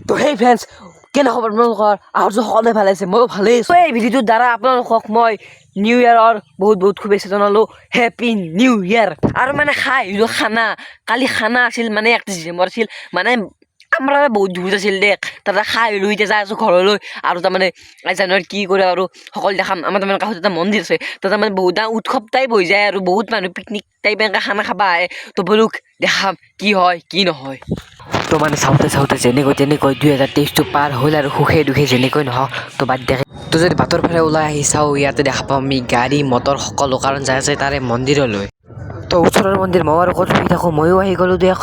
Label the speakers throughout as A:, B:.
A: তো সেই ফ্ৰেণ্ডছ কেনে খবৰ আপোনালোকৰ আৰু সকলোৱে ভালে আছে ময়ো ভালেই আছোঁ এই ভিডিঅ'টোৰ দ্বাৰা আপোনালোকক মই নিউ ইয়েৰৰ বহুত শুভেচ্ছা জনালোঁ হেপী নিউ ইয়েৰ আৰু মানে খাই আহিলোঁ খানা কালি খানা আছিল মানে 31 ডিচেম্বৰ আছিল মানে আমাৰ বহুত দূৰ আছিল দে তাতে খাই আহিলোঁ এতিয়া যাই আছোঁ ঘৰলৈ আৰু তাৰমানে জানুৱাৰীত কি কৰে আৰু সকলো দেখাম আমাৰ তাৰমানে কাষত এটা মন্দিৰ আছে তাতে মানে বহুত ডাঙৰ উৎসৱ টাইপ হৈ যায় আৰু বহুত মানুহ পিকনিক টাইপ এনেকৈ খানা খাব আহে তো বলক দেখাম কি হয় কি নহয় তো মানে চাওঁতে যেনেকৈ 2023টো পাৰ হ'ল আৰু সুখে দুখে যেনেকৈ নহওক তো বাদ দেখে তো যদি বাটৰ ফালে ওলাই আহি চাওঁ ইয়াতে দেখা পাওঁ আমি গাড়ী মটৰ সকলো কাৰণ যাই আছে তাৰে মন্দিৰলৈ তো ওচৰৰ মন্দিৰ মই আৰু ক'ত শুই থাকোঁ ময়ো আহি গ'লোঁ দিয়ক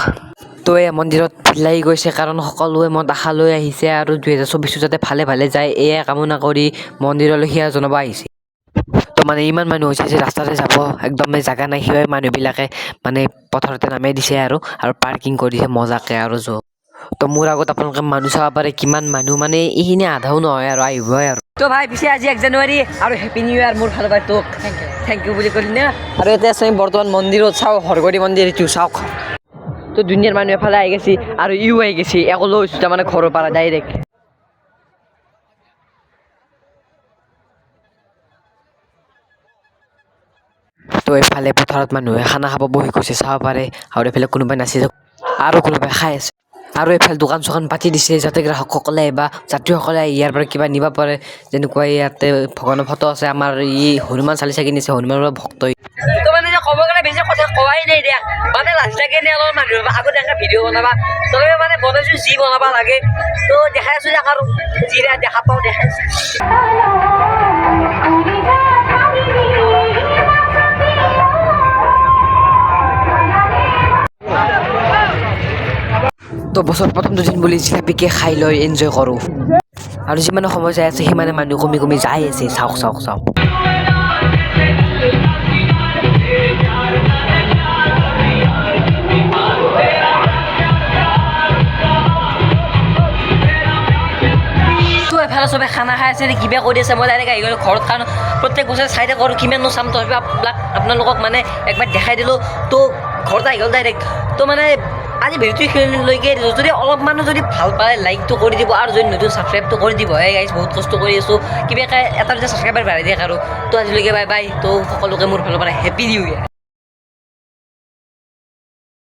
A: তো এই মন্দিৰত ভিৰ লাগি গৈছে কাৰণ সকলোৱে মত আশা লৈ আহিছে আৰু 2024 যাতে ভালে যায় এয়া কামনা কৰি মন্দিৰলৈ সেৱা জনাব আহিছে তো মানে ইমান মানুহ হৈছে যে ৰাস্তাতে যাব একদমেই জাগা নাই সিৱাই মানুহবিলাকে মানে পথাৰতে নামাই দিছে আৰু পাৰ্কিং কৰিছে মজাকে আৰু তো মোৰ আগত আপোনালোকে মানুহ চাব পাৰে কিমান মানুহ মানে এইখিনি আধাও নহয় আৰু আহিবই আৰু তো ভাই পিছে আজি 1 জানুৱাৰী আৰু হেপী নিউ ইয়াৰ মোৰ ফালৰ পৰা তোক থেংক ইউ বুলি ক'লি না আৰু এতিয়া আছে বৰ্তমান মন্দিৰত চাওঁ হৰগৰি মন্দিৰ এইটো চাওক তো দুনিয়াৰ মানুহ এফালে আহি গৈছে আৰু ইও আহি গৈছে একো লৈ গৈছোঁ তাৰমানে ঘৰৰ পৰা ডাইৰেক্ট তো এইফালে পথাৰত মানুহে খানা খাব বহি গৈছে চাব পাৰে আৰু এইফালে কোনোবাই নাচি আৰু কোনোবাই খাই আছে আৰু এইফালে দোকান চোকান পাতি দিছে যাতে গ্ৰাহকসকলে বা যাত্ৰীসকলে ইয়াৰ পৰা কিবা নিব পাৰে যেনেকুৱা ইয়াতে ভগৱানৰ ফটো আছে আমাৰ ই হনুমান চালিচা কিনিছে হনুমানৰ ভক্ত তো মানে ক'ব গ'লে বেছি কথা কোৱাই নাই দিয়া মানে লাজ লাগে নে অলপ মানুহ আগত এনেকৈ ভিডিঅ' বনাবা তথাপি মানে বনাইছোঁ যি বনাব লাগে তো দেখাই আছোঁ আৰু যি দেখা পাওঁ দেখাই আছোঁ তো বছৰ প্ৰথম দুদিন বুলি জিলাপিকে খাই লৈ এনজয় কৰোঁ আৰু যিমানে সময় যাই আছে সিমানে মানুহ কমি যাই আছে চাওক এফালে চবে খানা খাই আছে কিবা কৰি আছে মই ডাইৰেক্ট আহি গ'লোঁ ঘৰত কাৰণ প্ৰত্যেক বছৰে চাই থাকোঁ আৰু কিমাননো চাম তথাপি আপোনালোকক মানে একবাৰ দেখাই দিলোঁ তো ঘৰত আহি গ'ল ডাইৰেক্ট তো মানে আজি ভিডিঅ'টো এইখিনিলৈকে যদি অলপমানো যদি ভাল পায় লাইকটো কৰি দিব আৰু যদি নতুন ছাবস্ক্ৰাইবটো কৰি দিব গাইজ বহুত কষ্ট কৰি আছোঁ কিবা এটা দুটা ছাবস্ক্ৰাইবাৰ বাঢ়াই দিয়ক আৰু তো আজিলৈকে বাই তো সকলোকে মোৰ ফালৰ পৰা হেপী নিউ ইয়েৰ